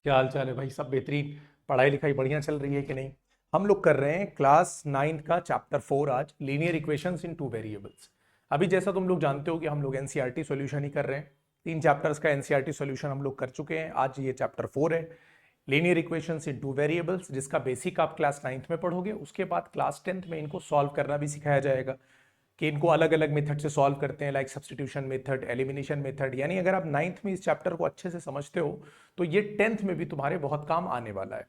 क्या हाल चाल है भाई? सब बेहतरीन। पढ़ाई लिखाई बढ़िया चल रही है कि नहीं? हम लोग कर रहे हैं क्लास 9 का चैप्टर 4 आज, लीनियर इक्वेशंस इन टू वेरिएबल्स। अभी जैसा तुम लोग जानते हो कि हम लोग एनसीईआरटी सॉल्यूशन ही कर रहे हैं। 3 चैप्टर्स का एनसीईआरटी सॉल्यूशन हम लोग कर चुके हैं। आज ये चैप्टर 4 है, लीनियर इक्वेशंस इन टू वेरिएबल्स, जिसका बेसिक आप क्लास 9th में पढ़ोगे। उसके बाद क्लास 10th में इनको सॉल्व करना भी सिखाया जाएगा कि इनको अलग अलग मेथड से सॉल्व करते हैं, like substitution method, elimination method. यानी अगर आप 9th में इस चैप्टर को अच्छे से समझते हो तो ये 10th में भी तुम्हारे बहुत काम आने वाला है।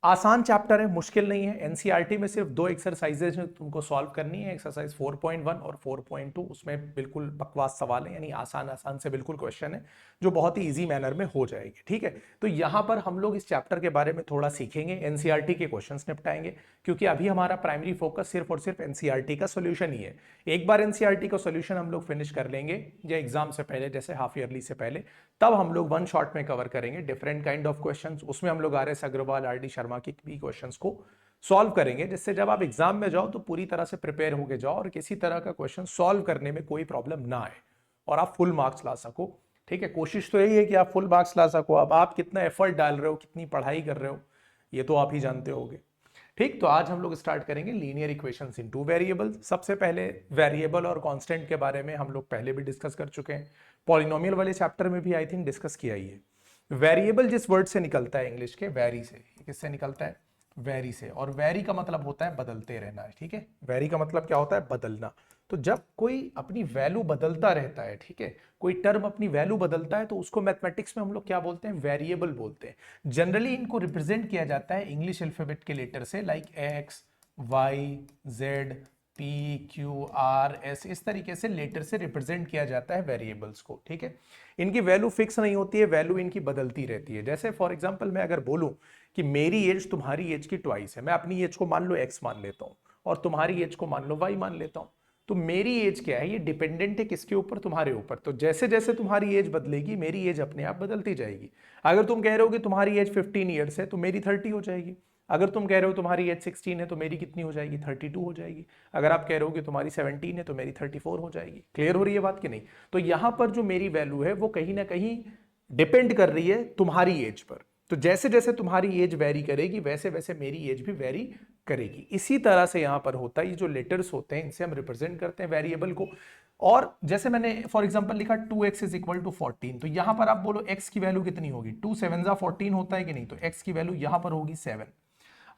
आसान चैप्टर है, मुश्किल नहीं है। एनसीईआरटी में सिर्फ 2 एक्सरसाइजेज तुमको सॉल्व करनी है, एक्सरसाइज 4.1 और 4.2। उसमें बिल्कुल बकवास सवाल है, यानी आसान आसान से बिल्कुल क्वेश्चन है जो बहुत ही इजी मैनर में हो जाएगी। ठीक है, तो यहां पर हम लोग इस चैप्टर के बारे में थोड़ा सीखेंगे, एनसीईआरटी के क्वेश्चंस निपटाएंगे, क्योंकि अभी हमारा प्राइमरी फोकस सिर्फ और सिर्फ एनसीईआरटी का सोल्यूशन ही है। एक बार एनसीईआरटी का सोल्यूशन हम लोग फिनिश कर लेंगे या एग्जाम से पहले, जैसे हाफ ईयरली से पहले, तब हम लोग वन शॉट में कवर करेंगे डिफरेंट काइंड ऑफ क्वेश्चंस। उसमें हम लोग आर.एस. अग्रवाल, आर.डी. शर्मा की भी क्वेश्चंस को सॉल्व करेंगे, जिससे जब आप एग्जाम में जाओ तो पूरी तरह से प्रिपेयर होके जाओ और किसी तरह का क्वेश्चन सॉल्व करने में कोई प्रॉब्लम ना आए और आप फुल मार्क्स ला सको। ठीक है, कोशिश तो यही है कि आप फुल मार्क्स ला सको। अब आप कितना एफर्ट डाल रहे हो, कितनी पढ़ाई कर रहे हो, ये तो आप ही जानते होगे। ठीक, तो आज हम लोग स्टार्ट करेंगे लीनियर इक्वेशंस इन टू वेरिएबल। सबसे पहले वेरिएबल और कांस्टेंट के बारे में हम लोग पहले भी डिस्कस कर चुके हैं, पॉलिनोमियल वाले चैप्टर में भी आई थिंक डिस्कस किया ही है। वेरिएबल जिस वर्ड से निकलता है इंग्लिश के, वेरी से, किससे निकलता है? वेरी से। और वेरी का मतलब होता है बदलते रहना है। ठीक है, वेरी का मतलब क्या होता है? बदलना। तो जब कोई अपनी वैल्यू बदलता रहता है, ठीक है, कोई टर्म अपनी वैल्यू बदलता है, तो उसको मैथमेटिक्स में हम लोग क्या बोलते हैं? वेरिएबल बोलते हैं। जनरली इनको रिप्रेजेंट किया जाता है इंग्लिश अल्फाबेट के लेटर से, like X, Y, Z, P, Q, R, S, इस तरीके से लेटर से रिप्रेजेंट किया जाता है वेरिएबल्स को। ठीक है, इनकी वैल्यू फिक्स नहीं होती है, वैल्यू इनकी बदलती रहती है। जैसे फॉर एग्जांपल मैं अगर बोलूं कि मेरी एज तुम्हारी एज की ट्वाइस है, मैं अपनी एज को मान लो एक्स मान लेता हूं और तुम्हारी एज को मान लो वाई मान लेता हूं, तो मेरी एज क्या है? ये डिपेंडेंट है किसके ऊपर? तुम्हारे ऊपर। तो जैसे जैसे तुम्हारी एज बदलेगी मेरी एज अपने आप बदलती जाएगी। अगर तुम कह रहे हो कि तुम्हारी एज 15 ईयर्स है तो मेरी 30 हो जाएगी। अगर तुम कह रहे हो तुम्हारी एज 16 है तो मेरी कितनी हो जाएगी? 32 हो जाएगी। अगर आप कह रहे हो कि तुम्हारी 17 है तो मेरी 34 हो जाएगी। क्लियर हो रही है बात कि नहीं? तो यहां पर जो मेरी वैल्यू है वो कहीं ना कहीं डिपेंड कर रही है तुम्हारी एज पर। तो जैसे जैसे तुम्हारी एज वेरी करेगी वैसे वैसे मेरी एज भी वेरी करेगी। इसी तरह से यहां पर होता है, ये जो लेटर्स होते हैं इनसे हम रिप्रेजेंट करते हैं वेरिएबल को। और जैसे मैंने फॉर एग्जांपल लिखा 2x इज इक्वल टू 14, तो यहां पर आप बोलो x की वैल्यू कितनी होगी? 2 7 14 होता है कि नहीं? तो x की वैल्यू यहां पर होगी 7।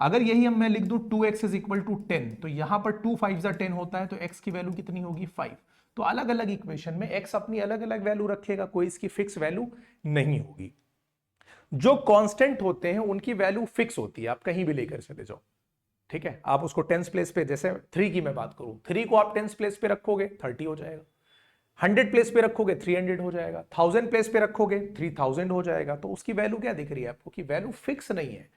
अगर यही हम मैं लिख दूं 2x इज इक्वल टू 10, तो यहां पर 2 5 10 होता है, तो x की वैल्यू कितनी होगी? 5। तो अलग अलग इक्वेशन में x अपनी अलग अलग वैल्यू रखेगा, कोई इसकी फिक्स वैल्यू नहीं होगी। जो कांस्टेंट होते हैं उनकी वैल्यू फिक्स होती है, आप कहीं भी लेकर चले जाओ। ठीक है, आप उसको टेंस प्लेस पे, जैसे 3 की मैं बात करूं, 3 को आप टेंस प्लेस पे रखोगे 30 हो जाएगा, 100 प्लेस पे रखोगे 300 हो जाएगा, 1000 प्लेस पे रखोगे 3000 हो जाएगा। तो उसकी वैल्यू क्या दिख रही है आपको? कि वैल्यू फिक्स नहीं है,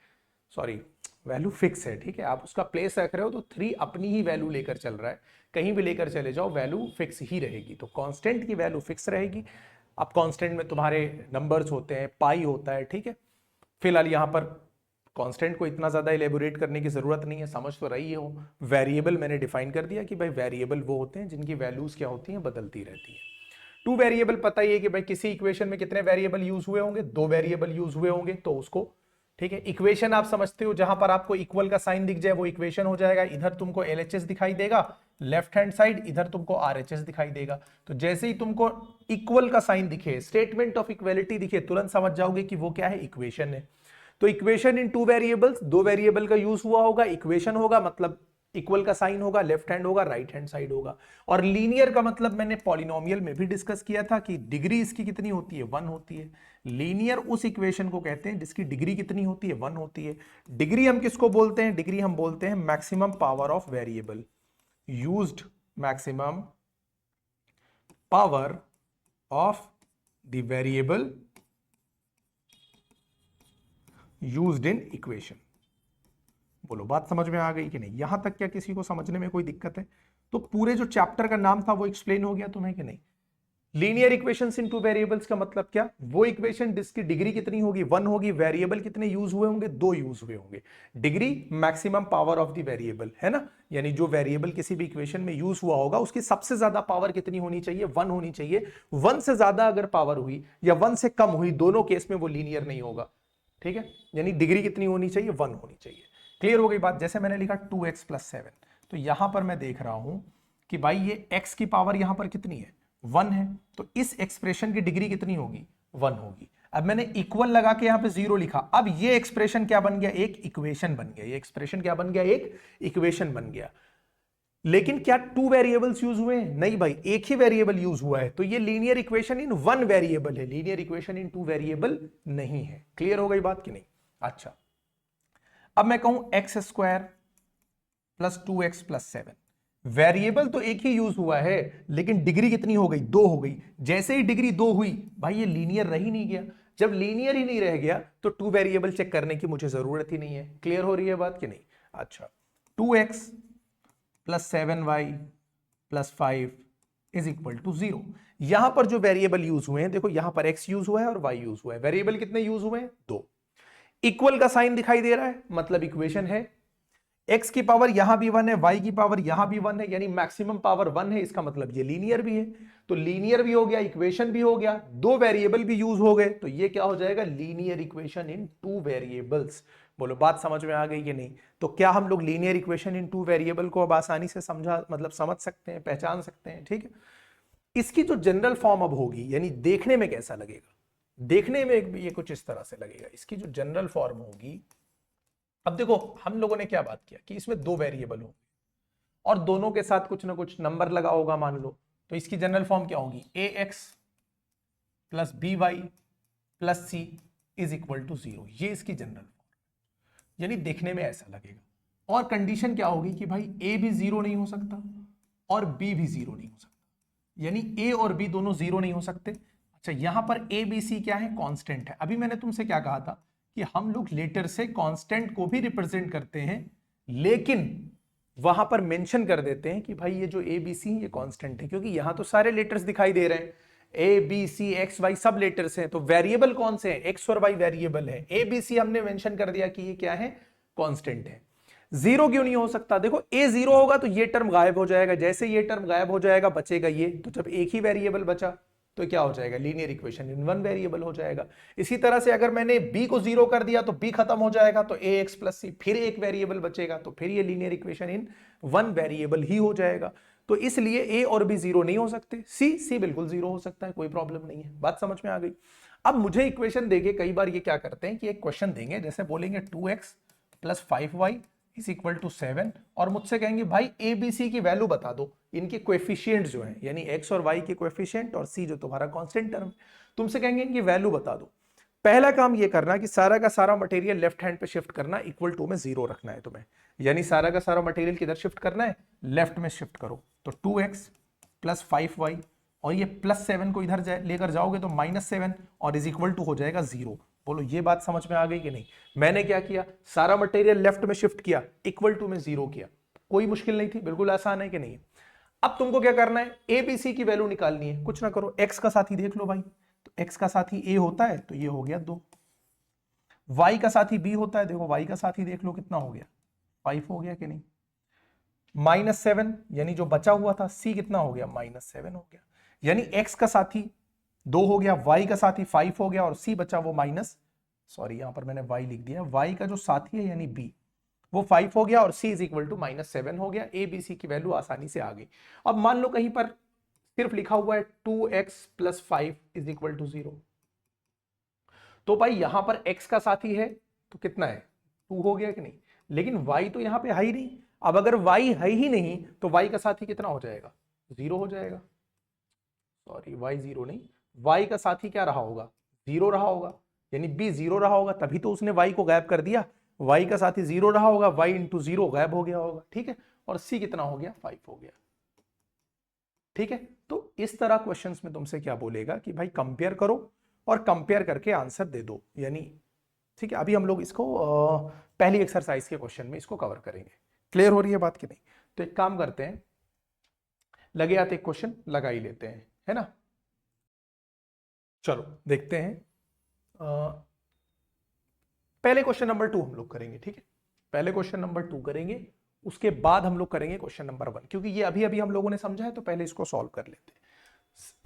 सॉरी, वैल्यू फिक्स है। ठीक है, आप उसका प्लेस रख रहे हो तो 3 अपनी ही वैल्यू लेकर चल रहा है, कहीं भी लेकर चले जाओ वैल्यू फिक्स ही रहेगी। तो कांस्टेंट की वैल्यू फिक्स रहेगी। अब कांस्टेंट में तुम्हारे नंबर्स होते हैं, पाई होता है। ठीक है, फिलहाल यहां पर कांस्टेंट को इतना ज्यादा इलेबोरेट करने की जरूरत नहीं है, समझ तो रही हो। वेरिएबल मैंने डिफाइन कर दिया कि भाई वेरिएबल वो होते हैं जिनकी वैल्यूज क्या होती हैं? बदलती रहती है। टू वेरिएबल पता ही है कि भाई किसी इक्वेशन में कितने वेरिएबल यूज हुए होंगे? 2 वेरिएबल यूज हुए होंगे, तो उसको, ठीक है, इक्वेशन आप समझते हो, जहां पर आपको इक्वल का साइन दिख जाए वो इक्वेशन हो जाएगा। इधर तुमको एलएचएस दिखाई देगा लेफ्ट हैंड साइड, इधर तुमको आरएचएस दिखाई देगा। तो जैसे ही तुमको इक्वल का साइन दिखे, स्टेटमेंट ऑफ इक्वलिटी दिखे, तुरंत समझ जाओगे कि वो क्या है? इक्वेशन है। तो equation in two variables, 2 variable का यूज हुआ होगा, इक्वेशन होगा, मतलब इक्वल का साइन होगा, लेफ्ट हैंड होगा, राइट हैंड साइड होगा। और लीनियर का मतलब मैंने पॉलिनोमियल में भी डिस्कस किया था कि डिग्री इसकी कितनी होती है? 1 होती है। लीनियर उस इक्वेशन को कहते हैं जिसकी डिग्री कितनी होती है? 1 होती है। डिग्री हम किसको बोलते हैं? डिग्री हम बोलते हैं maximum power of variable, used maximum power of the variable used in equation. बोलो बात समझ में आ गई कि नहीं? यहां तक क्या किसी को समझने में कोई दिक्कत है? तो पूरे जो चैप्टर का नाम था वो एक्सप्लेन हो गया तुम्हें कि नहीं? लीनियर इक्वेशंस इन टू वेरिएबल्स का मतलब क्या? वो इक्वेशन जिसकी डिग्री कितनी होगी? 1 होगी। वेरिएबल कितने यूज हुए होंगे? 2 यूज हुए होंगे। Degree maximum power of the variable, है ना? यानी जो वेरिएबल किसी भी इक्वेशन में यूज हुआ होगा उसकी सबसे ज्यादा पावर कितनी होनी चाहिए? 1 होनी चाहिए। 1 से ज्यादा अगर पावर हुई या 1 से कम हुई, दोनों केस में वो लीनियर नहीं होगा। ठीक है, यानी डिग्री कितनी होनी चाहिए, 1 होनी चाहिए। क्लियर हो गई बात। जैसे मैंने लिखा 2x + 7, तो यहां पर मैं देख रहा हूं कि भाई ये x की पावर यहां पर कितनी है, 1 है, तो इस एक्सप्रेशन की डिग्री कितनी होगी, 1 होगी। अब मैंने इक्वल लगा के यहां पे 0 लिखा, अब ये एक्सप्रेशन क्या बन गया, एक इक्वेशन बन गया। ये एक्सप्रेशन क्या बन गया, एक इक्वेशन बन गया। लेकिन क्या 2 वेरिएबल्स यूज हुए, नहीं भाई, एक ही वेरिएबल यूज हुआ है, तो ये लीनियर इक्वेशन इन 1 वेरिएबल है, लीनियर इक्वेशन इन 2 वेरिएबल नहीं है। क्लियर हो गई बात कि नहीं। अच्छा, अब मैं कहूं x² + 2x + 7, वेरिएबल तो एक ही यूज हुआ है, लेकिन डिग्री कितनी हो गई, 2 हो गई। जैसे ही डिग्री 2 हुई, भाई ये लीनियर रह ही नहीं गया। जब लीनियर ही नहीं रह गया तो 2 वेरिएबल चेक करने की मुझे जरूरत ही नहीं है। क्लियर हो रही है बात कि नहीं। अच्छा, 2x + 7y + 5 = 0। यहां पर जो वेरिएबल यूज हुए हैं, देखो यहां पर x यूज हुआ है और y यूज हुआ है। वेरिएबल कितने यूज हुए हैं, 2। इक्वल का साइन दिखाई दे रहा है, मतलब इक्वेशन है। x की पावर यहां भी 1 है, y की पावर यहां भी 1 है, यानी मैक्सिमम पावर 1 है। इसका मतलब ये लीनियर भी है, तो लीनियर भी हो गया, इक्वेशन भी हो गया, 2 वेरिएबल भी यूज हो गए, तो ये क्या हो जाएगा, लीनियर इक्वेशन इन 2 वेरिएबल्स। बोलो बात समझ में आ गई कि नहीं। तो क्या हम लोग लीनियर इक्वेशन इन 2 वेरिएबल को अब आसानी से समझ सकते हैं, पहचान सकते हैं। ठीक है, इसकी जो जनरल फॉर्म अब होगी, यानी देखने में कैसा लगेगा, देखने में ये कुछ इस तरह से लगेगा। इसकी जो जनरल फॉर्म होगी, अब देखो हम लोगों ने क्या बात किया कि इसमें 2 वेरिएबल हो और दोनों के साथ कुछ ना कुछ नंबर लगा होगा मान लो, तो इसकी जनरल फॉर्म क्या होगी, ax + by + c = 0। ये इसकी जनरल फॉर्म, यानी देखने में ऐसा लगेगा। और कंडीशन क्या होगी कि भाई a भी 0 नहीं हो सकता और b भी 0 नहीं हो सकता, यानी a और b दोनों 0 नहीं हो सकते। अच्छा, यहां पर a b c क्या है, कांस्टेंट है। अभी मैंने तुमसे क्या कहा था कि हम लोग लेटर से कांस्टेंट को भी रिप्रेजेंट करते हैं, लेकिन वहां पर मेंशन कर देते हैं कि भाई ये जो a b c ये कांस्टेंट है, क्योंकि यहां तो सारे लेटर्स दिखाई दे रहे हैं, a b c x y सब लेटर्स हैं, तो वेरिएबल कौन से हैं, x और y वेरिएबल है। a b c हमने मेंशन कर दिया कि ये क्या है, कांस्टेंट है। 0 क्यों नहीं हो सकता, देखो a 0 होगा तो ये टर्म गायब हो जाएगा, जैसे ये टर्म गायब हो जाएगा बचेगा ये, तो जब एक ही वेरिएबल बचा तो क्या हो जाएगा, लीनियर इक्वेशन इन 1 वेरिएबल हो जाएगा। इसी तरह से अगर मैंने b को 0 कर दिया तो b खत्म हो जाएगा, तो ax + c, फिर एक वेरिएबल बचेगा, तो फिर ये लीनियर इक्वेशन इन 1 वेरिएबल ही हो जाएगा। तो इसलिए a और b 0 नहीं हो सकते, c बिल्कुल 0 हो सकता है, कोई प्रॉब्लम नहीं है। बात समझ में आ गई। अब मुझे इक्वेशन देके कई बार ये क्या करते हैं कि एक क्वेश्चन देंगे, जैसे बोलेंगे 2x + 5y = 7, और मुझसे कहेंगे भाई ए बी सी की वैल्यू बता दो, इनके कोएफिशिएंट जो हैं, यानी x और y के कोएफिशिएंट और c जो तुम्हारा कांस्टेंट टर्म, तुमसे कहेंगे इनकी वैल्यू बता दो। पहला काम ये करना कि सारा का सारा मटेरियल लेफ्ट हैंड पे शिफ्ट करना, = में 0 रखना है तुम्हें, यानी सारा का सारा मटेरियल किधर शिफ्ट करना है, लेफ्ट में शिफ्ट करो। तो 2x + 5y और ये +7 को इधर लेकर जाओगे तो -7 और = हो जाएगा 0। बोलो ये बात समझ में आ गई कि नहीं। मैंने क्या किया, सारा मटेरियल लेफ्ट में शिफ्ट किया, = में 0 किया, कोई मुश्किल नहीं थी, बिल्कुल आसान है कि नहीं। अब तुमको क्या करना है, ए बी सी की वैल्यू निकालनी है। कुछ ना करो, x का साथी देख लो भाई, तो x का साथी a होता है तो ये हो गया 2, y का साथी b होता है, देखो y का साथी देख लो कितना हो गया, 5 हो गया कि नहीं। -7 यानी जो बचा हुआ था, c कितना हो गया, -7 हो गया, यानी x का साथी 2 हो गया, y का साथी 5 हो गया और c बचा वो यहां पर मैंने y लिख दिया, y का जो साथी है यानी b वो 5 हो गया और c = -7 हो गया। a b c की वैल्यू आसानी से आ गई। अब मान लो कहीं पर सिर्फ लिखा हुआ है 2x + 5 = 0, तो भाई यहां पर x का साथी है तो कितना है, 2 हो गया कि नहीं, लेकिन y तो यहां पे है ही नहीं। अब अगर y है ही नहीं तो y का साथी कितना हो जाएगा, 0 हो जाएगा। y 0 नहीं, y का साथी क्या रहा होगा, 0 रहा होगा, यानी b 0 रहा होगा, तभी तो उसने y को गायब कर दिया। y का साथी 0 रहा होगा, y × 0 गायब हो गया होगा, ठीक है। और c कितना हो गया, 5 हो गया, ठीक है। तो इस तरह क्वेश्चंस में तुमसे क्या बोलेगा कि भाई कंपेयर करो और कंपेयर करके आंसर दे दो, यानी ठीक है। अभी हम लोग इसको पहली एक्सरसाइज के क्वेश्चन में इसको कवर करेंगे। क्लियर हो रही है बात कि नहीं। तो एक काम करते हैं, लगे आते एक क्वेश्चन लगा ही लेते हैं, है ना। चलो देखते हैं, पहले क्वेश्चन नंबर 2 हम लोग करेंगे, ठीक है। पहले क्वेश्चन नंबर 2 करेंगे, उसके बाद हम लोग करेंगे क्वेश्चन नंबर 1, क्योंकि ये अभी अभी हम लोगों ने समझा है तो पहले इसको सॉल्व कर लेते हैं।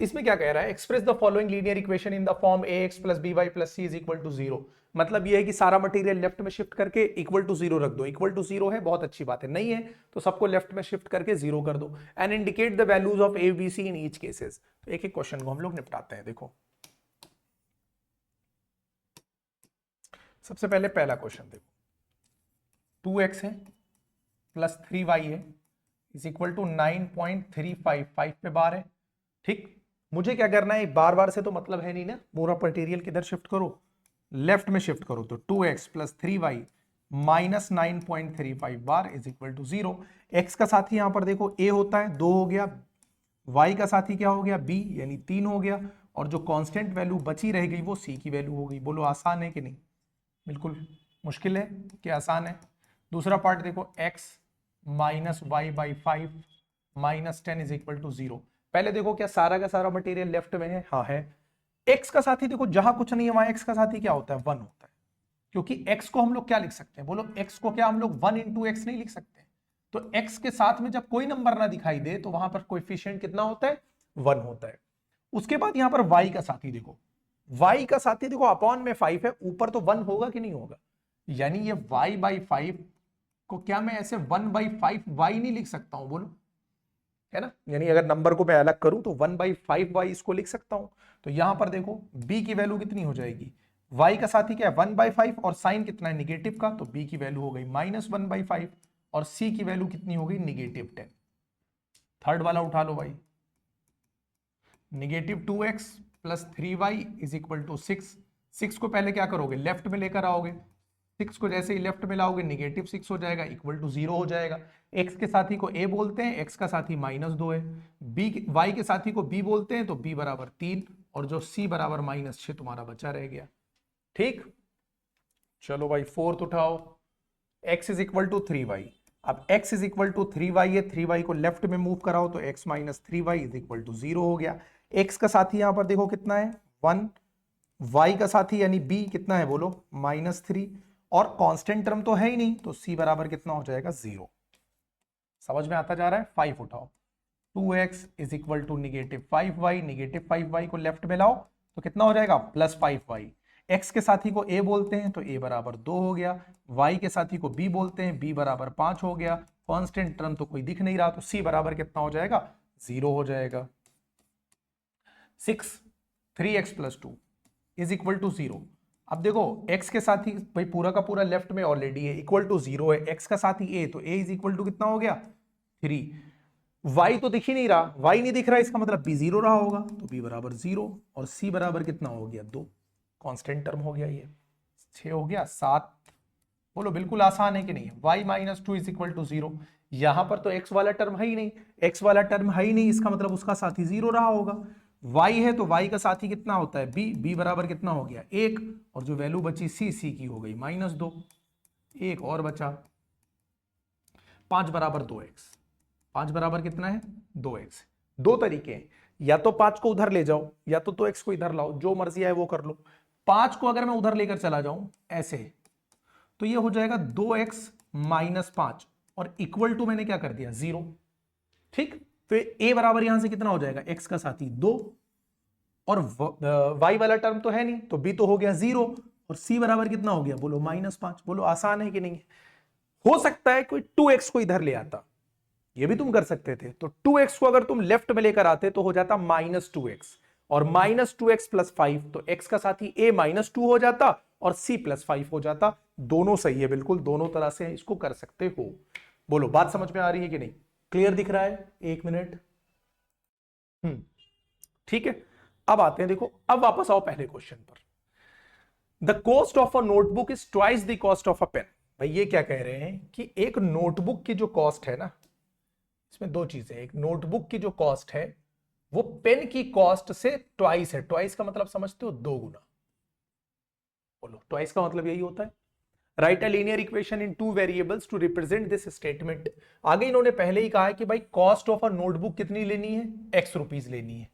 इसमें क्या कह रहा है, express the following linear equation in the form ax plus B Y plus C is equal to zero. मतलब ये है कि सारा मटेरियल लेफ्ट में शिफ्ट करके इक्वल टू जीरो रख दो। इक्वल टू जीरो है, बहुत अच्छी बात है, नहीं है तो सबको लेफ्ट में शिफ्ट करके जीरो कर दो। And indicate the values of A B C in each cases. तो एक एक क्वेश्चन को हम लोग निपटाते हैं। देखो सबसे पहले पहला क्वेश्चन देखो, 2x है प्लस 3y है इज इक्वल टू 9.355 पे बार है। ठीक, मुझे क्या करना है, बार बार से तो मतलब है नहीं ना, पूरा मटेरियल किधर शिफ्ट करो, लेफ्ट में शिफ्ट करो। तो 2x प्लस 3y माइनस 9.35 बार is equal to zero. X का साथी यहां पर देखो a होता है, 2 हो गया, y का साथी क्या हो गया b यानी 3 हो गया, और जो कांस्टेंट वैल्यू बची रह गई वो c की वैल्यू हो गई। बोलो आसान है कि नहीं? बिल्कुल मुश्किल है कि आसान है। दूसरा पार्ट देखो, x minus Y by 5 minus 10 is equal to zero. पहले देखो क्या सारा का सारा मटेरियल लेफ्ट में है? हाँ है। x का साथी देखो जहां कुछ नहीं है वहां x का साथी क्या होता है? 1 होता है, क्योंकि x को हम लोग क्या लिख सकते हैं? बोलो x को क्या हम लोग 1 इंटू एक्स नहीं लिख सकते? तो x के साथ में जब कोई नंबर ना दिखाई दे तो वहां पर कोएफिशिएंट कितना होता है? 1 होता है। उसके बाद यहां पर y का साथी देखो, y का साथी देखो अपॉन में 5 है, ऊपर तो 1 होगा कि नहीं होगा? यानी ये y बाई 5 को क्या मैं ऐसे 1 बाई 5 y नहीं लिख सकता हूं? बोलो, है ना? यानी अगर नंबर को मैं अलग करूं तो 1 बाई 5 y इसको लिख सकता हूं। तो यहां पर देखो b की वैल्यू कितनी हो जाएगी? y का साथी क्या है? 1 बाई 5, और साइन कितना है? निगेटिव का, तो b की वैल्यू हो गई माइनस 1 बाई 5, और c की वैल्यू कितनी हो गई? निगेटिव 10। थर्ड वाला उठा लो भाई, negative 2x plus 3y is equal to 6। 6 को पहले क्या करोगे? लेफ्ट में लेकर आओगे। 6 को जैसे ही लेफ्ट में लाओगे निगेटिव 6 हो जाएगा, इक्वल टू 0 हो जाएगा। x के साथी को a बोलते हैं, x का साथी माइनस 2 है। y के साथी को b बोलते हैं, तो b बराबर 3, और जो c बराबर माइनस 6 तुम्हारा बचा रह गया। ठीक, चलो भाई फोर्थ उठाओ, x is equal to 3y। अब x is equal to 3y है, 3y को लेफ्ट में मूव कराओ तो x minus 3y is equal to 0 हो गया। x का साथी यहां पर देखो कितना है? 1। y का साथी यानी b कितना है? बोलो माइनस 3, और कांस्टेंट टर्म तो है ही नहीं, तो c बराबर कितना हो जाएगा? 0। समझ में आता जा रहा है? 5 उठाओ, 2x is equal to negative 5y, negative 5y को लेफ्ट में लाओ तो कितना हो जाएगा? Plus 5y। x के साथी को a बोलते हैं, तो a बराबर 2 हो गया। y के साथी को b बोलते हैं, b बराबर 5 हो गया। कांस्टेंट टर्म तो कोई दिख नहीं रहा, तो c बराबर कितना हो जाएगा? 0 हो जाएगा। 6 3x plus 2 is equal to 0। अब देखो x के साथी भाई पूरा का पूरा लेफ्ट में ऑलरेडी है, इक्वल टू 0 है। x का साथी a, तो a इज इक्वल टू कितना हो गया? 3। y तो दिख ही नहीं रहा, y नहीं दिख रहा, इसका मतलब b 0 रहा होगा, तो b बराबर 0, और c बराबर कितना हो गया? 2। कांस्टेंट टर्म हो गया, ये 6 हो गया, 7। बोलो बिल्कुल आसान है कि नहीं? y minus 2 is equal to 0। यहां पर तो x वाला टर्म है ही नहीं, x वाला टर्म है ही नहीं, इसका मतलब उसका साथी 0 रहा होगा। y है तो y का साथी कितना होता है? b। b बराबर कितना हो गया? 1, और जो वैल्यू बची c की हो गई माइनस 2। एक और बचा, 5 बराबर 2x। 5 बराबर कितना है? 2x। दो तरीके हैं, या तो 5 को उधर ले जाओ, या तो 2x को इधर लाओ, जो मर्जी है वो कर लो। 5 को अगर मैं उधर लेकर चला जाऊं ऐसे, तो ये हो जाएगा 2x माइनस 5, और इक्वल टू मैंने क्या कर दिया? 0। ठीक, तो a बराबर यहां से कितना हो जाएगा? x का साथी 2, और y वाला टर्म तो है नहीं, तो b तो हो गया 0, और c बराबर कितना हो गया? बोलो माइनस 5। बोलो आसान है कि नहीं? हो सकता है कोई 2x को इधर ले आता, ये भी तुम कर सकते थे। तो 2x को अगर तुम लेफ्ट में लेकर आते तो हो जाता माइनस 2x, और माइनस 2x प्लस 5, तो x का साथी a माइनस 2 हो जाता और c प्लस 5 हो जाता। दोनों सही है, बिल्कुल दोनों तरह से इसको कर सकते हो। बोलो बात समझ में आ रही है कि नहीं? क्लियर दिख रहा है? 1 मिनट। ठीक है, अब आते हैं, देखो अब वापस आओ पहले क्वेश्चन पर। The cost of a notebook is twice the cost of a pen. भाई ये क्या कह रहे हैं कि एक नोटबुक की जो कॉस्ट है ना, इसमें दो चीजें, एक नोटबुक की जो कॉस्ट है वो पेन की कॉस्ट से ट्वाइस है। ट्वाइस का मतलब समझते हो? 2 गुना। बोलो, ट्वाइस का मतलब यही होता है। Write a linear equation in 2 variables to represent this statement. आगे इन्होंने पहले ही कहा है कि भाई कॉस्ट ऑफ अ नोटबुक कितनी लेनी है? x रुपीज लेनी है,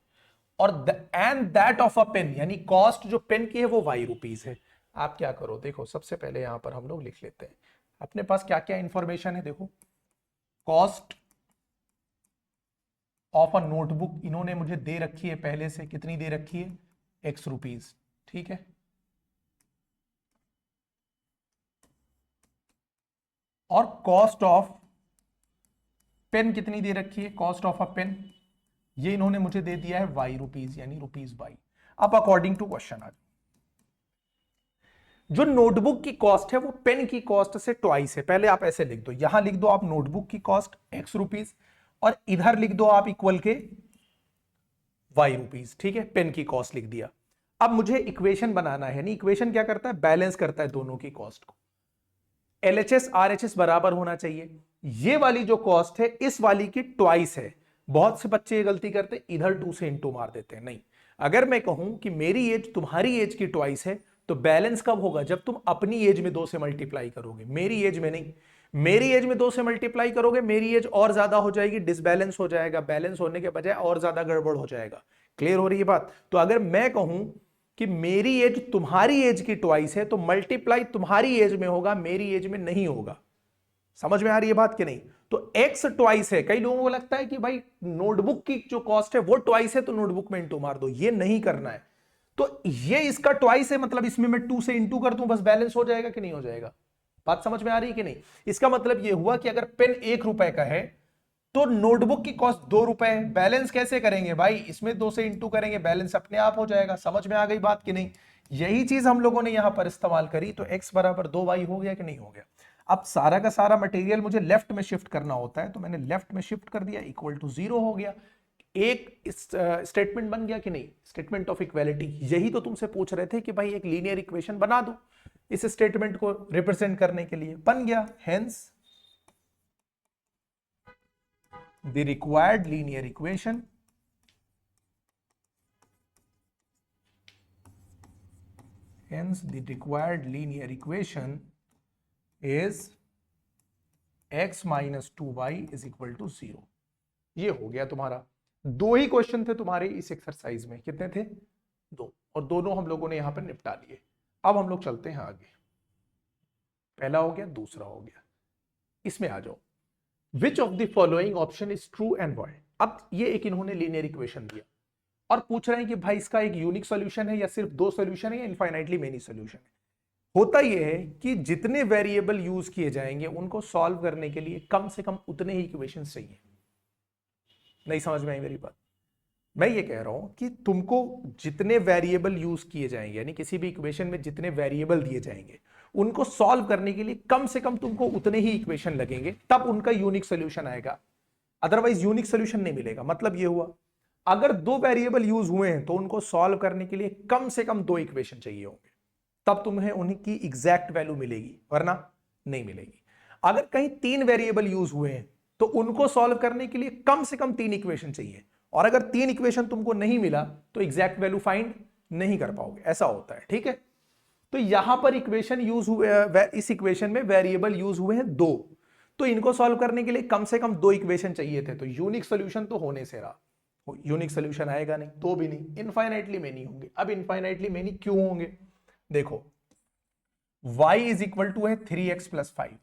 और and that of a pen, यानी कॉस्ट जो पेन की है वो y रुपीज है। आप क्या करो, देखो सबसे पहले यहां पर हम लोग लिख लेते हैं अपने पास क्या क्या इंफॉर्मेशन है। देखो, कॉस्ट ऑफ अ नोटबुक इन्होंने मुझे दे रखी है पहले से, कितनी दे रखी है, एक्स रुपीज, ठीक है। और कॉस्ट ऑफ पेन कितनी दे रखी है, कॉस्ट ऑफ अ पेन, ये इन्होंने मुझे दे दिया है वाई रुपीज, यानी रुपीज वाई। अब अकॉर्डिंग टू क्वेश्चन आ, जो नोटबुक की कॉस्ट है वो पेन की कॉस्ट से ट्वाइस है। पहले आप ऐसे लिख दो, यहां लिख दो आप नोटबुक की कॉस्ट एक्स रुपीज, और इधर लिख दो आप इक्वल के वाई रुपीज, ठीक है, पेन की कॉस्ट लिख दिया। अब मुझे इक्वेशन बनाना है, यानी इक्वेशन क्या करता है, बैलेंस करता है दोनों की कॉस्ट को। एलएचएस आरएचएस बराबर होना चाहिए। ये वाली जो कॉस्ट है इस वाली की ट्वाइस है। बहुत से बच्चे ये गलती करते, इधर 2 से इंटू मार देते हैं। नहीं, अगर मैं कहूं कि मेरी एज तुम्हारी एज की ट्वाइस है, तो बैलेंस कब होगा, जब तुम अपनी एज में 2 से मल्टीप्लाई करोगे, मेरी एज में नहीं। मेरी एज में 2 से मल्टीप्लाई करोगे, मेरी एज और ज्यादा हो जाएगी, डिसबैलेंस हो जाएगा, बैलेंस होने के बजाय और ज्यादा गड़बड़ हो जाएगा। क्लियर हो रही है बात। तो अगर मैं कहूं कि मेरी एज तुम्हारी एज की ट्वाइस है, तो मल्टीप्लाई तुम्हारी एज में होगा, मेरी एज में नहीं होगा। समझ में आ रही है बात कि नहीं। तो एक्स ट्वाइस है। कई लोगों को लगता है कि भाई नोटबुक की जो कॉस्ट है वो ट्वाइस है, तो नोटबुक में इंटू मार दो, ये नहीं करना है। तो ये इसका ट्वाइस है, मतलब इसमें मैं 2 से इंटू कर दूं, बस बैलेंस हो जाएगा कि नहीं हो जाएगा। बात समझ में आ रही है कि नहीं। इसका मतलब ये हुआ कि अगर पेन 1 रुपए का है तो नोटबुक की कॉस्ट 2 रुपए है। बैलेंस कैसे करेंगे भाई, इसमें 2 से इंटू करेंगे, बैलेंस अपने आप हो जाएगा। समझ में आ गई बात कि नहीं। यही चीज हम लोगों ने यहां पर इस्तेमाल करी, तो x बराबर 2y हो गया कि नहीं हो गया। अब सारा का सारा मटेरियल मुझे लेफ्ट में शिफ्ट करना होता है, तो मैंने लेफ्ट में शिफ्ट कर दिया, इक्वल टू 0 हो गया। एक स्टेटमेंट बन गया कि नहीं, स्टेटमेंट ऑफ इक्वालिटी। यही तो तुमसे पूछ रहे थे कि भाई एक लीनियर इक्वेशन बना दो इस स्टेटमेंट को रिप्रेजेंट करने के लिए, बन गया। Hence the required linear equation hence the required linear equation is x minus 2y is equal to 0। ये हो गया तुम्हारा। 2 ही क्वेश्चन थे तुम्हारे इस एक्सरसाइज में, कितने थे, 2, और दोनों हम लोगों ने यहां पर निपटा लिए। अब हम लोग चलते हैं आगे। पहला हो गया, दूसरा हो गया, इसमें आ जाओ। Which of the following option is true and why. अब ये एक इन्होंने लीनियर इक्वेशन दिया और पूछ रहे हैं कि भाई इसका एक यूनिक सॉल्यूशन है, या सिर्फ 2 सॉल्यूशन है, या इनफाइनाइटली मेनी सॉल्यूशन है। होता यह है कि जितने वेरिएबल यूज किए जाएंगे उनको सॉल्व करने के लिए कम से कम उतने ही इक्वेशन चाहिए। नहीं समझ में आई मेरी बात। मैं ये कह रहा हूं कि तुमको जितने वेरिएबल यूज किए जाएंगे, यानी किसी भी इक्वेशन में जितने वेरिएबल दिए जाएंगे, उनको सॉल्व करने के लिए कम से कम तुमको उतने ही इक्वेशन लगेंगे, तब उनका यूनिक सोल्यूशन आएगा। अदरवाइज यूनिक सोल्यूशन नहीं मिलेगा। मतलब ये हुआ, अगर 2 वेरिएबल यूज हुए हैं तो उनको सॉल्व करने के लिए कम से कम 2 इक्वेशन चाहिए होंगे, तब तुम्हें उनकी एग्जैक्ट वैल्यू मिलेगी, वरना नहीं मिलेगी। अगर कहीं 3 वेरिएबल यूज हुए हैं तो उनको सॉल्व करने के लिए कम से कम 3 इक्वेशन चाहिए, और अगर 3 इक्वेशन तुमको नहीं मिला तो एग्जैक्ट वैल्यू फाइंड नहीं कर पाओगे। ऐसा होता है, ठीक है। तो यहां पर इक्वेशन यूज हुए, इस इक्वेशन में वेरिएबल यूज हुए हैं 2, तो इनको सॉल्व करने के लिए कम से कम 2 इक्वेशन चाहिए थे। तो यूनिक सोल्यूशन तो होने से रहा, यूनिक सोल्यूशन आएगा नहीं, तो भी नहीं, इनफाइनाइटली मेनी होंगे। अब इनफाइनाइटली मेनी क्यों होंगे, देखो y इज इक्वल टू है 3x प्लस 5।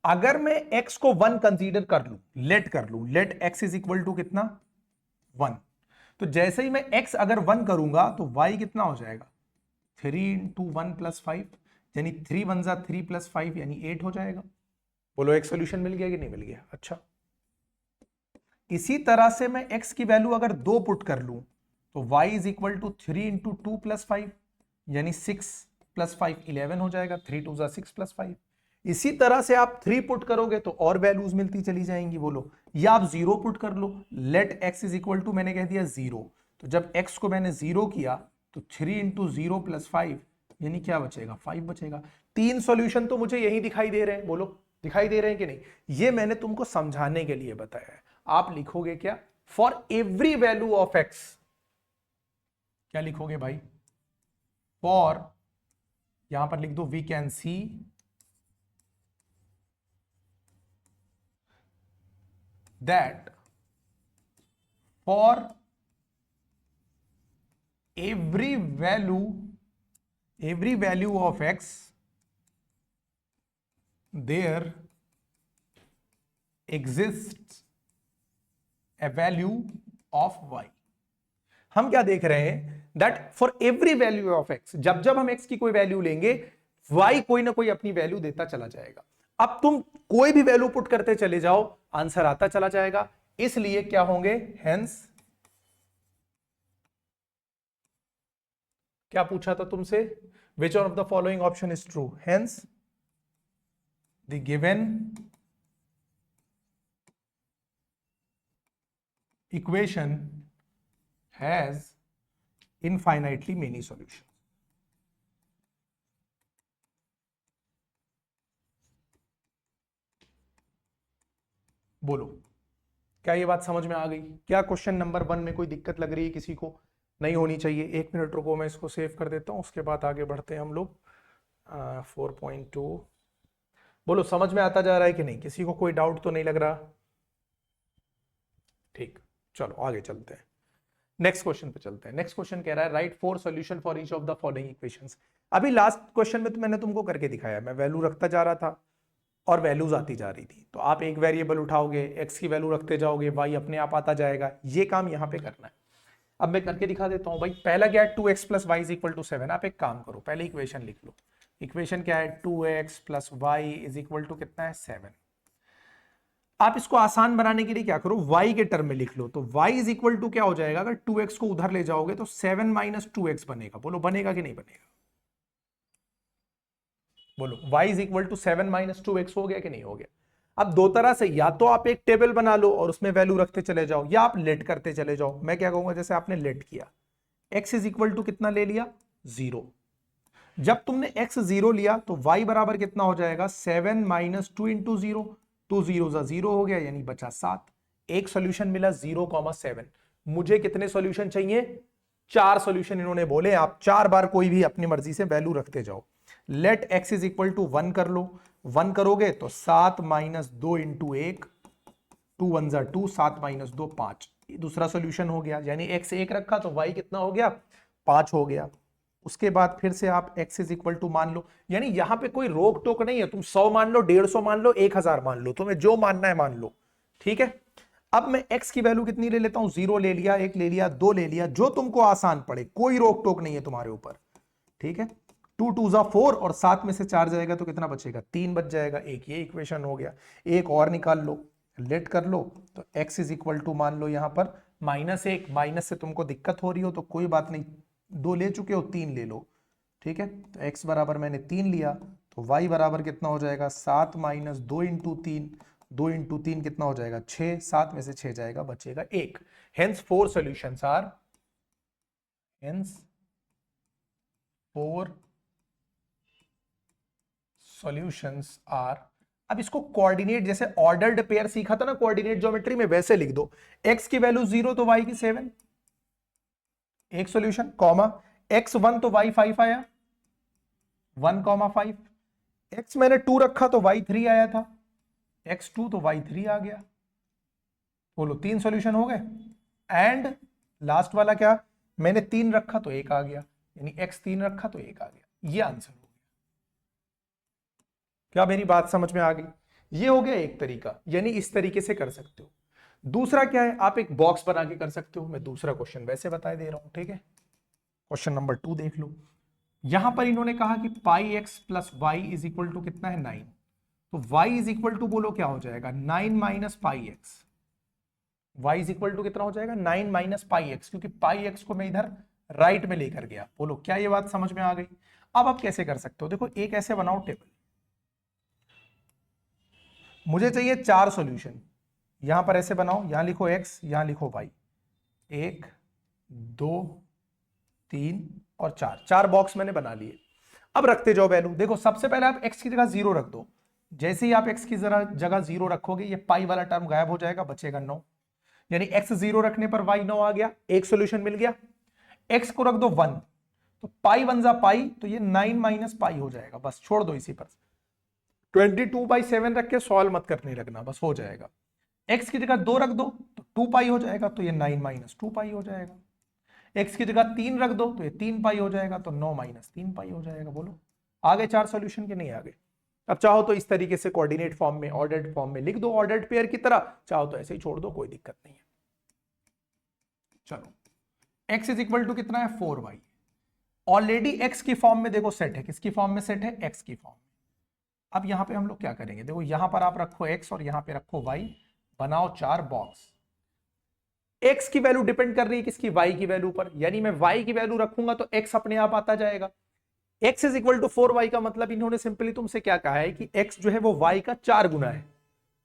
अगर मैं x को 1 कंसीडर कर लूं, let x is equal to कितना, 1, तो जैसे ही मैं x अगर 1 करूंगा तो y कितना हो जाएगा, 3 इंटू 1 प्लस 5, यानी 3 1 जा 3 प्लस 5 यानी 8 हो जाएगा। बोलो एक सोल्यूशन मिल गया कि नहीं मिल गया। अच्छा, इसी तरह से मैं x की वैल्यू अगर 2 पुट कर लूं तो y is equal to 3 into 2 plus 5, यानी 6 प्लस 5 11 हो जाएगा, 3 2 जा 6 प्लस 5। इसी तरह से आप 3 पुट करोगे तो और वैल्यूज मिलती चली जाएंगी। बोलो, या आप 0 पुट कर लो, let x is equal to मैंने कह दिया 0, तो जब x को मैंने 0 किया तो 3 इंटू 0 प्लस 5 यानी क्या बचेगा, 5 बचेगा। 3 सॉल्यूशन तो मुझे यही दिखाई दे रहे हैं। बोलो दिखाई दे रहे हैं कि नहीं। ये मैंने तुमको समझाने के लिए बताया है। आप लिखोगे क्या, for every value of x, क्या लिखोगे भाई, फॉर, यहां पर लिख दो we can see that for every value of x there exists a value of y। हम क्या देख रहे हैं that for every value of x, जब जब हम x की कोई वैल्यू लेंगे y कोई ना कोई अपनी वैल्यू देता चला जाएगा। अब तुम कोई भी वैल्यू पुट करते चले जाओ, आंसर आता चला जाएगा। इसलिए क्या होंगे, हेंस क्या पूछा था तुमसे, विच of the following option is true, hence the given equation has infinitely many solution. बोलो क्या ये बात समझ में आ गई? क्या क्वेश्चन नंबर 1 में कोई दिक्कत लग रही है किसी को? नहीं होनी चाहिए। 1 मिनट रुको, मैं इसको सेव कर देता हूं, उसके बाद आगे बढ़ते हैं हम लोग। 4.2 बोलो समझ में आता जा रहा है कि नहीं? किसी को कोई डाउट तो नहीं लग रहा? ठीक, चलो आगे चलते हैं, नेक्स्ट क्वेश्चन पे चलते हैं। नेक्स्ट क्वेश्चन कह रहा है right 4 solution for each of the following equations. अभी लास्ट क्वेश्चन में तो मैंने तुमको करके दिखाया, मैं वैल्यू रखता जा रहा था और वैल्यूज आती जा रही थी। तो आप एक वेरिएबल उठाओगे, एक्स की वैल्यू रखते जाओगे, वाई अपने आप आता जाएगा। ये काम यहां पे करना है। अब मैं करके दिखा देता हूं भाई। पहला क्या है, 2x plus Y is equal to 7। आप एक काम करो, पहले इक्वेशन लिख लो। इक्वेशन क्या है, 2x plus Y is equal to कितना है, 7। आप इसको आसान बनाने के लिए क्या करो, y के टर्म में लिख लो। तो y इज इक्वल टू क्या हो जाएगा, अगर 2x को उधर ले जाओगे तो 7 माइनस 2x बनेगा। बोलो बनेगा कि नहीं बनेगा? बोलो y is equal to 7 minus 2x हो गया कि नहीं हो गया? अब दो तरह से, या तो आप एक टेबल बना लो और उसमें वैल्यू रखते चले जाओ, या आप लेट करते चले जाओ। मैं क्या कहूंगा, जैसे आपने लेट किया, x इज इक्वल टू कितना ले लिया, 0। जब तुमने x 0 लिया तो y बराबर कितना हो जाएगा, 7 माइनस 2 इंटू 0। 2 0 0 हो गया, यानी बचा 7। एक सॉल्यूशन मिला 0,7। मुझे कितने सॉल्यूशन चाहिए, 4 सॉल्यूशन इन्होंने बोले। आप 4 बार कोई भी अपनी मर्जी से वैल्यू रखते जाओ। Let x is equal to 1 कर लो। 1 करोगे तो 7 माइनस 2 इंटू 1, 2 1 जा 2, 7 माइनस 2 5। दूसरा सॉल्यूशन हो गया, यानी x 1 रखा तो y कितना हो गया, 5 हो गया। उसके बाद फिर से आप x इज इक्वल टू मान लो, यानी यहां पे कोई रोक टोक नहीं है। तुम 100 मान लो, 150 मान लो, 1000 मान लो, तुम्हें जो मानना है मान लो, ठीक है। अब मैं x की वैल्यू कितनी ले लेता हूं, 0 ले लिया, 1 ले लिया, 2 ले लिया, जो तुमको आसान पड़े, कोई रोक टोक नहीं है तुम्हारे ऊपर, ठीक है। 2 2 जा 4 और 7 में से 4 जाएगा तो कितना बचेगा, 3 बच जाएगा। एक ये इक्वेशन हो गया। एक और निकाल लो, लेट कर लो, तो x इज इक्वल टू मान लो यहां पर -1। माइनस से तुमको दिक्कत हो रही हो तो कोई बात नहीं, 2 ले चुके हो, 3 ले लो, ठीक है। तो x बराबर मैंने 3 लिया, तो y बराबर कितना हो जाएगा, 7 माइनस 2 इंटू 3। 2 इंटू 3 कितना हो जाएगा, 6। 7 में से 6 जाएगा, बचेगा 1। Hence 4 solutions are, hence 4 solutions are. अब इसको कोऑर्डिनेट, जैसे ऑर्डर्ड पेयर सीखा था ना कोऑर्डिनेट ज्योमेट्री में, वैसे लिख दो। x की वैल्यू 0 तो y की 7, एक सॉल्यूशन, कॉमा x 1 तो y 5 आया, 1,5। x मैंने 2 रखा तो y 3 आया था, x 2 तो y 3 आ गया। बोलो 3 सॉल्यूशन हो गए। एंड लास्ट वाला क्या, मैंने 3 रखा तो 1 आ गया, यानी x 3 रखा तो 1 आ गया। ये आंसर हो गया। क्या मेरी बात समझ में आ गई? ये हो गया एक तरीका, यानी इस तरीके से कर सकते हो। दूसरा क्या है, आप एक बॉक्स बना के कर सकते हो। मैं दूसरा क्वेश्चन वैसे बता दे रहा हूं, ठीक है। क्वेश्चन नंबर 2 देख लो। यहां पर इन्होंने कहा कि pi x plus Y is equal to कितना है, 9। तो y इज इक्वल टू बोलो क्या हो जाएगा, 9 minus pi X. y is equal to कितना हो जाएगा, 9 माइनस पाई एक्स, क्योंकि पाई एक्स को मैं इधर राइट में लेकर गया। बोलो क्या ये बात समझ में आ गई? अब आप कैसे कर सकते हो, देखो एक ऐसे बनाओ टेबल। मुझे चाहिए 4 सॉल्यूशन, यहां पर ऐसे बनाओ, यहां लिखो x, यहां लिखो y। 1 2 3 और 4, 4 बॉक्स मैंने बना लिए। अब रखते जाओ वैल्यू। देखो सबसे पहले आप x की जगह 0 रख दो। जैसे ही आप x की जगह 0 रखोगे, ये पाई वाला टर्म गायब हो जाएगा, बचेगा 9। यानी x 0 रखने पर y 9 आ गया, एक सॉल्यूशन मिल गया। x को रख दो 1, तो पाई 1 जा पाई, तो ये 9 माइनस पाई हो जाएगा, बस छोड़ दो इसी पर। 22/7 रख के सॉल्व मत करने लगना, बस हो जाएगा। x की जगह 2 रख दो तो 2 पाई हो जाएगा, तो ये 9 माइनस 2 पाई हो जाएगा। x की जगह 3 रख दो तो ये 3 पाई हो जाएगा, तो 9 माइनस 3 पाई हो जाएगा। बोलो आगे 4 सॉल्यूशन के नहीं आगे? अब चाहो तो इस तरीके से कोऑर्डिनेट फॉर्म में, ऑर्डर्ड फॉर्म में लिख दो, ऑर्डर्ड पेयर की तरह। चाहो तो ऐसे ही छोड़ दो, कोई दिक्कत नहीं है। चलो x इज इक्वल टू कितना है 4y। ऑलरेडी x की फॉर्म में देखो सेट है, किसकी फॉर्म में सेट है, x की फॉर्म में। अब यहां पे हम लोग क्या करेंगे, देखो यहां पर आप रखो x और यहां पे रखो y, बनाओ 4 बॉक्स। x की वैल्यू डिपेंड कर रही है किसकी, y की वैल्यू पर, यानी मैं y की वैल्यू रखूंगा तो x अपने आप आता जाएगा। x is equal to 4y का मतलब इन्होंने सिंपली तुमसे क्या कहा है कि x जो है वो y का 4 गुना है,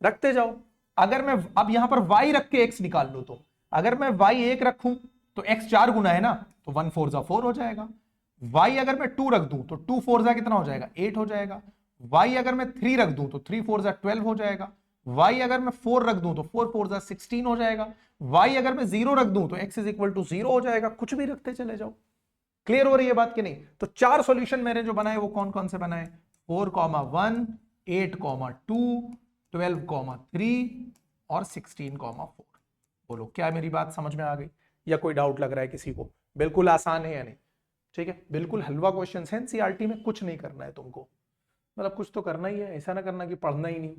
रखते जाओ। अगर मैं अब यहां पर y रख के x निकाल लो, तो अगर मैं y 1 रखूं तो x 4 गुना है ना, तो 1 4 जा 4 हो जाएगा। y अगर मैं 2 रख दूं तो 2 4 जा कितना हो जाएगा, 8 हो जाएगा। y अगर मैं 3 रख दूं तो 3 4 जा 12 हो जाएगा। y अगर मैं 4 रख दूं तो 4 4 जा 16 हो जाएगा। y अगर मैं 0 रख दूं तो x इज इक्वल टू 0 हो जाएगा। कुछ भी रखते चले जाओ। क्लियर हो रही है बात कि नहीं? तो 4 सॉल्यूशन मैंने जो बनाए वो कौन कौन से बनाए, 4,1, 8,2, 12,3 और 16,4। बोलो क्या मेरी बात समझ में आ गई, या कोई डाउट लग रहा है किसी को? बिल्कुल आसान है या नहीं? ठीक है, बिल्कुल हलवा क्वेश्चन है। एनसीईआरटी में कुछ नहीं करना है तुमको, मतलब कुछ तो करना ही है, ऐसा ना करना कि पढ़ना ही नहीं,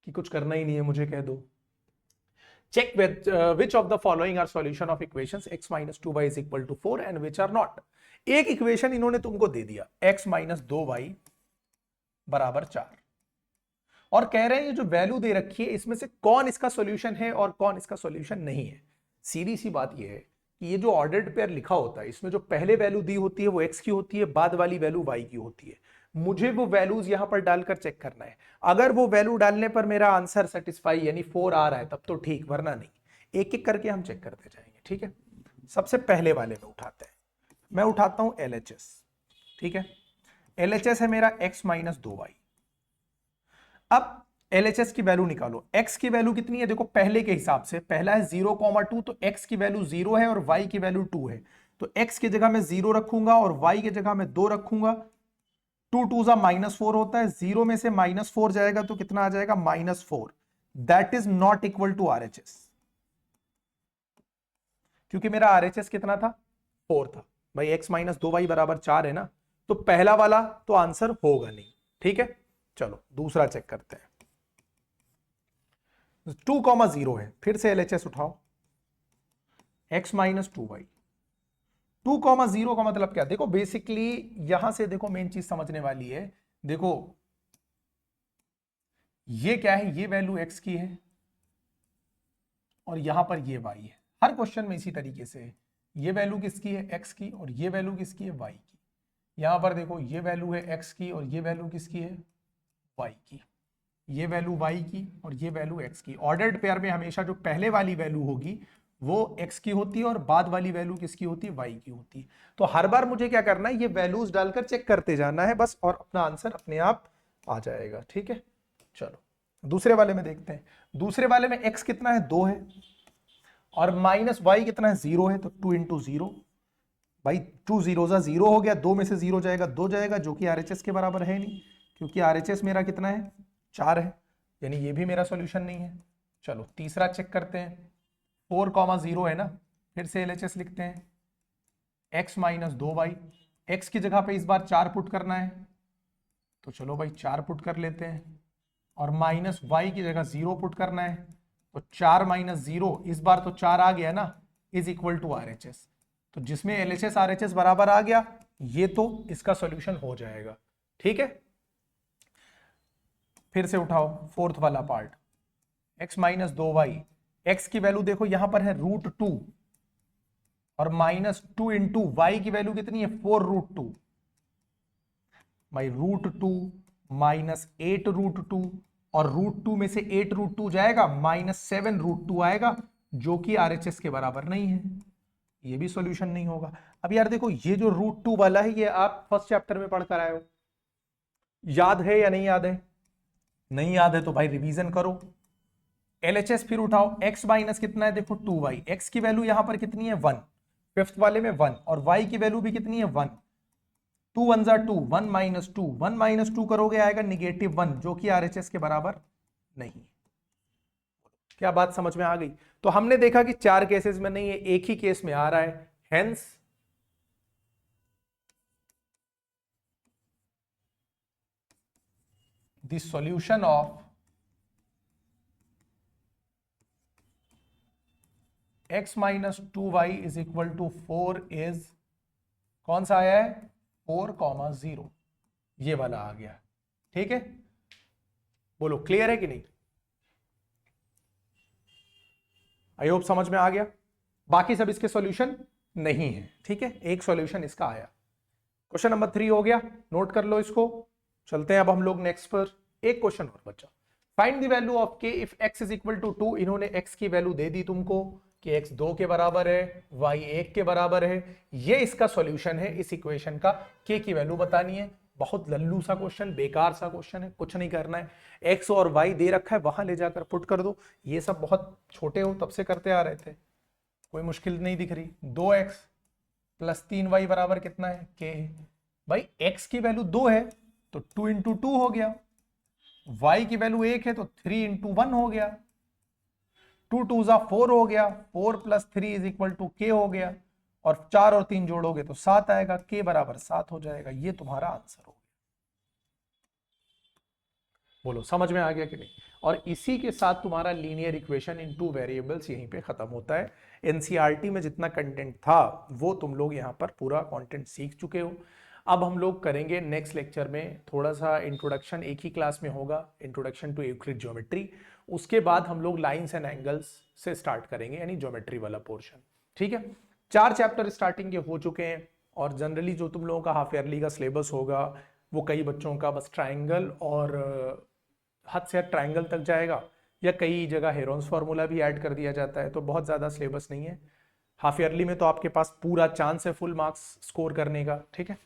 कि कुछ करना ही नहीं है मुझे कह दो। Check with which of the following are solution of equations x minus 2y is equal to 4 and which are not। एक इक्वेशन इन्होंने तुमको दे दिया x minus 2y बराबर 4, और कह रहे हैं ये जो वैल्यू दे रखी है इसमें से कौन इसका सॉल्यूशन है और कौन इसका सॉल्यूशन नहीं है। सीधी सी बात ये है कि ये जो ऑर्डर्ड पेयर लिखा होता है इसमें जो पहले वैल्यू दी होती है वो x की होती है, बाद वाली वैल्यू y की होती है। मुझे वो वैल्यूज यहां पर डालकर चेक करना है। अगर वो वैल्यू डालने पर मेरा आंसर सेटिस्फाई यानी 4 आ रहा है तब तो ठीक, वरना नहीं। एक एक करके हम चेक करते जाएंगे, ठीक है। सबसे पहले वाले में उठाते हैं, मैं उठाता हूं LHS, ठीक है। LHS है मेरा x माइनस 2y। अब LHS की वैल्यू निकालो। x की वैल्यू कितनी है, देखो पहले के हिसाब से पहला है 0,2, तो x की वैल्यू 0 है और y की वैल्यू 2 है, तो x की जगह मैं 0 रखूंगा और y की जगह मैं 2 रखूंगा। 2 2 जा -4 होता है, 0 में से -4 जाएगा तो कितना आ जाएगा, -4। That is not equal to RHS, क्योंकि मेरा RHS कितना था, 4 था। भाई x माइनस 2y बराबर 4 है ना, तो पहला वाला तो आंसर होगा नहीं, ठीक है। चलो दूसरा चेक करते हैं। 2,0 है, फिर से LHS उठाओ, x माइनस 2y। 2,0 का मतलब क्या, देखो बेसिकली यहां से देखो मेन चीज समझने वाली है। देखो ये क्या है, ये वैल्यू x की है और यहां पर ये y है। हर क्वेश्चन में इसी तरीके से है, ये वैल्यू किसकी है, x की, और ये वैल्यू किसकी है, y की। यहां पर देखो ये वैल्यू है x की और ये वैल्यू किसकी है, y की। ये वैल्यू y की और ये वैल्यू x की। ऑर्डर्ड पेयर में हमेशा जो पहले वाली वैल्यू होगी वो x की होती है और बाद वाली वैल्यू किसकी होती है, y की होती है। तो हर बार मुझे क्या करना है, ये वैल्यूज डालकर चेक करते जाना है बस, और अपना आंसर अपने आप आ जाएगा, ठीक है। चलो दूसरे वाले में देखते हैं। दूसरे वाले में x कितना है, 2 है, और माइनस y कितना है, 0 है, तो 2 इंटू 0। भाई 2 0 जा 0 हो गया, 2 में से 0 जाएगा 2 जाएगा, जो कि RHS के बराबर है नहीं, क्योंकि RHS मेरा कितना है, 4 है, यानी ये भी मेरा सॉल्यूशन नहीं है। चलो तीसरा चेक करते हैं। 4,0 है ना, फिर से LHS लिखते हैं, x माइनस 2y। x की जगह पे इस बार 4 पुट करना है, तो चलो भाई 4 पुट कर लेते हैं, और माइनस y की जगह 0 पुट करना है, तो 4 माइनस 0, इस बार तो 4 आ गया ना, इज इक्वल टू RHS। तो जिसमें LHS RHS बराबर आ गया, ये तो इसका सॉल्यूशन हो जाएगा, ठीक है। फिर से उठाओ फोर्थ वाला part, x minus 2y। x की वैल्यू देखो यहां पर है √2 और -2 इंटू वाई की वैल्यू कितनी है, 4√2। भाई √2 माइनस 8√2, और √2 में से 8√2 जाएगा, -7√2 आएगा, जो कि RHS के बराबर नहीं है, ये भी सॉल्यूशन नहीं होगा। अब यार देखो ये जो √2 वाला है ये आप फर्स्ट चैप्टर में पढ़कर आए हो, याद है या नहीं याद है? नहीं याद है तो भाई रिवीजन करो। LHS फिर उठाओ, x माइनस कितना है, देखो 2y। x की वैल्यू यहां पर कितनी है, 1, फिफ्थ वाले में 1, और y की वैल्यू भी कितनी है, 1। 2 1 जा 2, 1 माइनस 2, 1 माइनस 2 करोगे आएगा -1, जो कि RHS के बराबर नहीं। क्या बात समझ में आ गई? तो हमने देखा कि 4 केसेस में नहीं है, एक ही केस में आ रहा है, hence the solution of x minus 2y is equal to 4 is कौन सा आया है 4,0 ये वाला आ गया। ठीक है, बोलो क्लियर है कि नहीं? आई होप समझ में आ गया। बाकी सब इसके सॉल्यूशन नहीं है। ठीक है, एक सॉल्यूशन इसका आया। क्वेश्चन नंबर 3 हो गया, नोट कर लो इसको। चलते हैं अब हम लोग नेक्स्ट पर। एक क्वेश्चन और बच्चा, find the value of k if x is equal to 2। इन्होंने x की वैल्यू दे दी तुमको कि x 2 के बराबर है, y 1 के बराबर है। ये इसका सॉल्यूशन है इस इक्वेशन का। k की वैल्यू बतानी है। बहुत लल्लू सा क्वेश्चन, बेकार सा क्वेश्चन है, कुछ नहीं करना है। x और y दे रखा है, वहां ले जाकर पुट कर दो। ये सब बहुत छोटे हो तब से करते आ रहे थे, कोई मुश्किल नहीं दिख रही। 2x प्लस 3y बराबर कितना है k है। भाई x की वैल्यू 2 है तो 2 इंटू 2 हो गया, y की वैल्यू 1 है तो 3 इंटू 1 हो गया, 2 2 जा 4 हो गया, 4 plus 3 is equal to k हो गया, और 4 और 3 जोड़ोगे तो 7 आएगा, k बराबर 7 हो जाएगा। ये तुम्हारा आंसर हो गया। बोलो समझ में आ गया कि नहीं? और इसी के साथ तुम्हारा लीनियर इक्वेशन इन टू वेरिएबल्स यहीं पे खत्म होता है। एनसीईआरटी में जितना कंटेंट था वो तुम लोग यहाँ पर पूरा कंटेंट सीख चुके हो। अब हम लोग करेंगे नेक्स्ट लेक्चर में थोड़ा सा इंट्रोडक्शन, एक ही क्लास में होगा, इंट्रोडक्शन टू यूक्लिड ज्योमेट्री। उसके बाद हम लोग लाइंस एंड एंगल्स से स्टार्ट करेंगे, यानी ज्योमेट्री वाला पोर्शन। ठीक है, 4 चैप्टर स्टार्टिंग के हो चुके हैं, और जनरली जो तुम लोगों का हाफ ईयरली का सिलेबस होगा वो कई बच्चों का बस ट्राइंगल और हद से हद ट्राइंगल तक जाएगा, या कई जगह हेरोन्स फार्मूला भी ऐड कर दिया जाता है, तो बहुत ज़्यादा सिलेबस नहीं है। हाफ ईयरली में तो आपके पास पूरा चांस है फुल मार्क्स स्कोर करने का। ठीक है,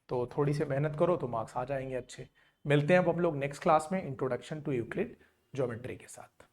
तो थोड़ी सी मेहनत करो तो मार्क्स आ जाएंगे अच्छे। मिलते हैं अब हम लोग नेक्स्ट क्लास में इंट्रोडक्शन टू यूक्लिड ज्योमेट्री के साथ।